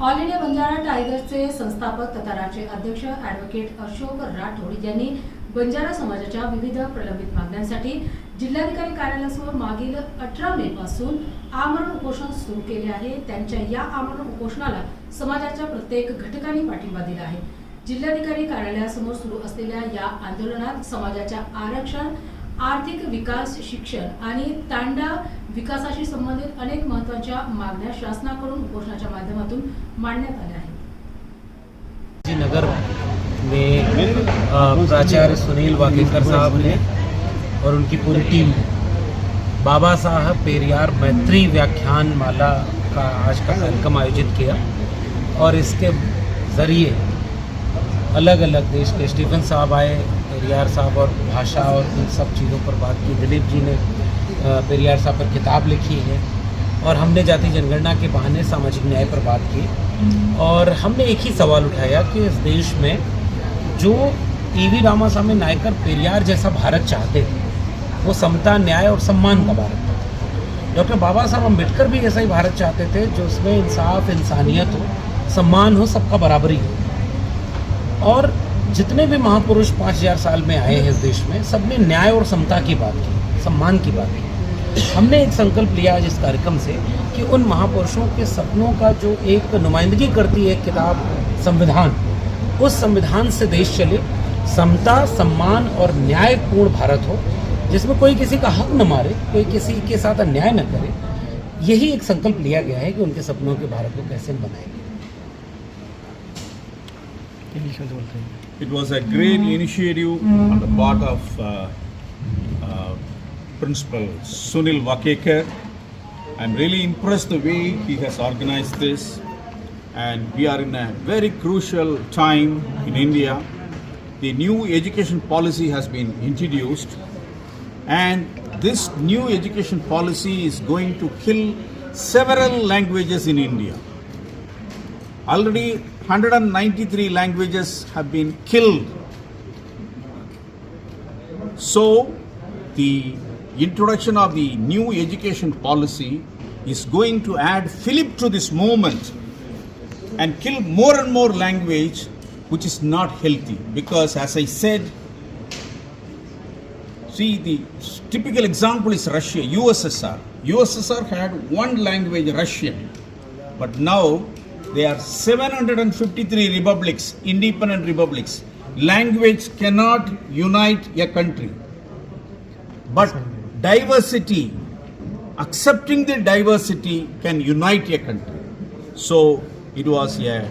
All India Banjara टायगर्सचे संस्थापक तथा राज्य अध्यक्ष ॲडव्होकेट अशोक राठोड यांनी बंजारा समाजाच्या विविध प्रलंबित मागण्यांसाठी जिल्हाधिकारी कार्यालयासमोर मागील 18 मे पासून आमरण उपोषण सुरू केले आहे। त्यांच्या या आमरण उपोषणाला समाजाच्या प्रत्येक घटकांनी पाठिंबा दिला आहे। जिल्हाधिकारी कार्यालयासमोर सुरू असलेल्या या आंदोलनात समाजाच्या आरक्षण, आर्थिक विकास, शिक्षण आणि तांडा विकासाशी संबंधित अनेक महत्त्वाच्या मागण्या शासनाकडून उपोषणाच्या माध्यमातून मांडण्यात आल्या आहेत। नगर में प्राचार्य सुनील वाकेकर साहब ने और उनकी पूरी टीम बाबा साहब पेरियार मैत्री व्याख्यान माला का आज का कार्यक्रम आयोजित किया और इसके ज़रिए अलग अलग देश के स्टीफन साहब आए, पेरियार साहब और भाषा और इन सब चीज़ों पर बात की। दिलीप जी ने पेरियार साहब पर किताब लिखी है और हमने जाति जनगणना के बहाने सामाजिक न्याय पर बात की। और हमने एक ही सवाल उठाया कि इस देश में जो ईवी रामास्वामी नायकर पेरियार जैसा भारत चाहते थे, वो समता, न्याय और सम्मान का भारत था। डॉक्टर बाबा साहब अम्बेडकर भी ऐसा ही भारत चाहते थे जो उसमें इंसाफ, इंसानियत हो, सम्मान हो, सबका बराबरी हो। और जितने भी महापुरुष 5000 साल में आए हैं इस देश में, सबने न्याय और समता की बात की, सम्मान की बात की। हमने एक संकल्प लिया आज इस कार्यक्रम से कि उन महापुरुषों के सपनों का जो एक नुमाइंदगी करती है किताब संविधान, उस संविधान से देश चले, समता, सम्मान और न्यायपूर्ण भारत हो, जिसमें कोई किसी का हक न मारे, कोई किसी के साथ अन्याय न करे। यही एक संकल्प लिया गया है कि उनके सपनों के भारत को कैसे बनाएंगे। It was a great initiative on the part of Principal Sunil Vakekar. I'm really impressed the way he has organized this, and we are in a very crucial time in India. The new education policy has been introduced, and this new education policy is going to kill several languages in India. Already 193 languages have been killed. So the introduction of the new education policy is going to add fillip to this movement and kill more and more language, which is not healthy. Because as I said, see, the typical example is Russia, USSR. USSR had one language, Russian, but now there are 753 republics, independent republics. Language cannot unite a country, but diversity, accepting the diversity, can unite a country. So it was a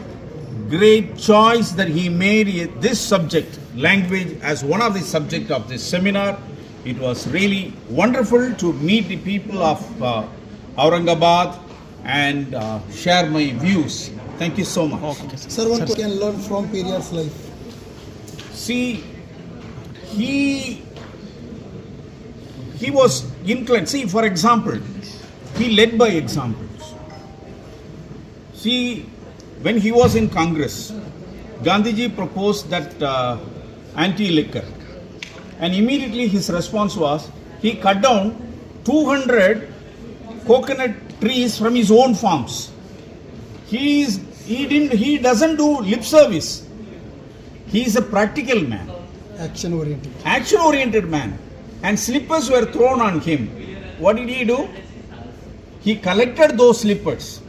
great choice that he made this subject, language, as one of the subject of this seminar. It was really wonderful to meet the people of Aurangabad and share my views. Thank you so much. Sir, one can learn from Periyar's life. See, he was inclined. See, for example, he led by examples. See, when he was in Congress, Gandhiji proposed that anti-liquor, and immediately his response was he cut down 200 coconut trees from his own farms. He doesn't do lip service. He is a practical man, action oriented man, and slippers were thrown on him. What did he do? He collected those slippers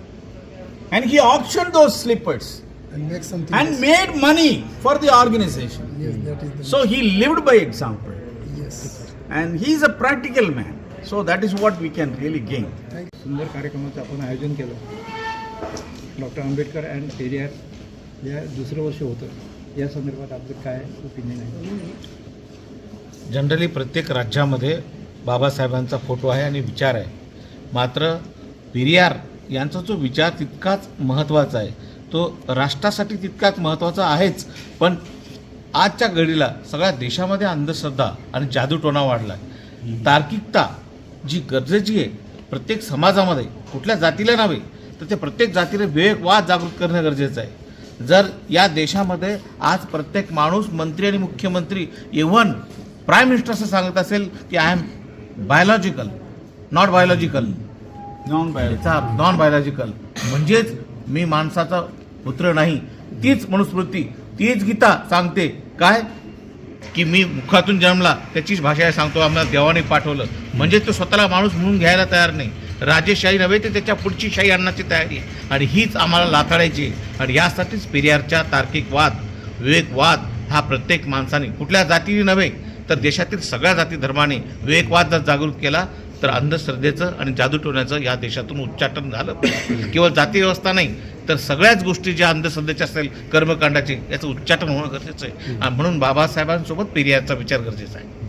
and he auctioned those slippers and made money for the organization. Yes, that is the So he lived by example, yes. and he is a practical man. So that is what we can really gain. सुंदर कार्यक्रमाचं आपण आयोजन केलं. Doctor Ambedkar and Periyar या दुसरं वर्ष होतं. या संदर्भात आपलं काय ओपिनियन आहे? जनरली प्रत्येक राज्यामध्ये बाबासाहेबांचा फोटो आहे आणि विचार आहे. मात्र पेरियार यांचा जो विचार तितकाच महत्त्वाचा आहे, तो राष्ट्रासाठी तितकाच महत्त्वाचा आहेच. पण आजच्या घडीला सगळ्या देशामध्ये अंधश्रद्धा आणि जादूटोणा वाढला आहे. तार्किकता जी गरजेची आहे प्रत्येक समाजामध्ये, कुठल्या जातीला नव्हे तर ते प्रत्येक जातीला विवेकवाद जागृत करणं गरजेचं आहे. जर या देशामध्ये आज प्रत्येक माणूस, मंत्री आणि मुख्यमंत्री, इव्हन प्राईम मिनिस्टर असं सांगत असेल की I am biological, not biological, non biological, म्हणजेच मी माणसाचा पुत्र नाही. तीच मनुस्मृती, तीच गीता सांगते काय की मी मुखातून जन्मला, त्याचीच भाषा सांगतो आम्हाला देवाने पाठवलं. म्हणजे तो स्वतःला माणूस म्हणून घ्यायला तयार नाही. राजेशाही नव्हे तर त्याच्या पुढची शाही आणण्याची तयारी आहे. आणि हीच आम्हाला लाथाडायची. आणि यासाठीच पेरियारच्या तार्किक वाद, विवेकवाद हा प्रत्येक माणसाने, कुठल्या जातीने नव्हे तर देशातील सगळ्या जाती धर्माने विवेकवाद जर जागृत केला तर अंधश्रद्धेचं आणि जादूटोण्याचं या देशातून उच्चाटन झालं. केवळ जाती व्यवस्था नाही तर सगळ्याच गोष्टी ज्या अंधश्रद्धेच्या असेल, कर्मकांडाचे, याचं उच्चाटन होणं गरजेचं आहे. आणि म्हणून बाबासाहेबांसोबत पेरियारचा विचार गरजेचा आहे.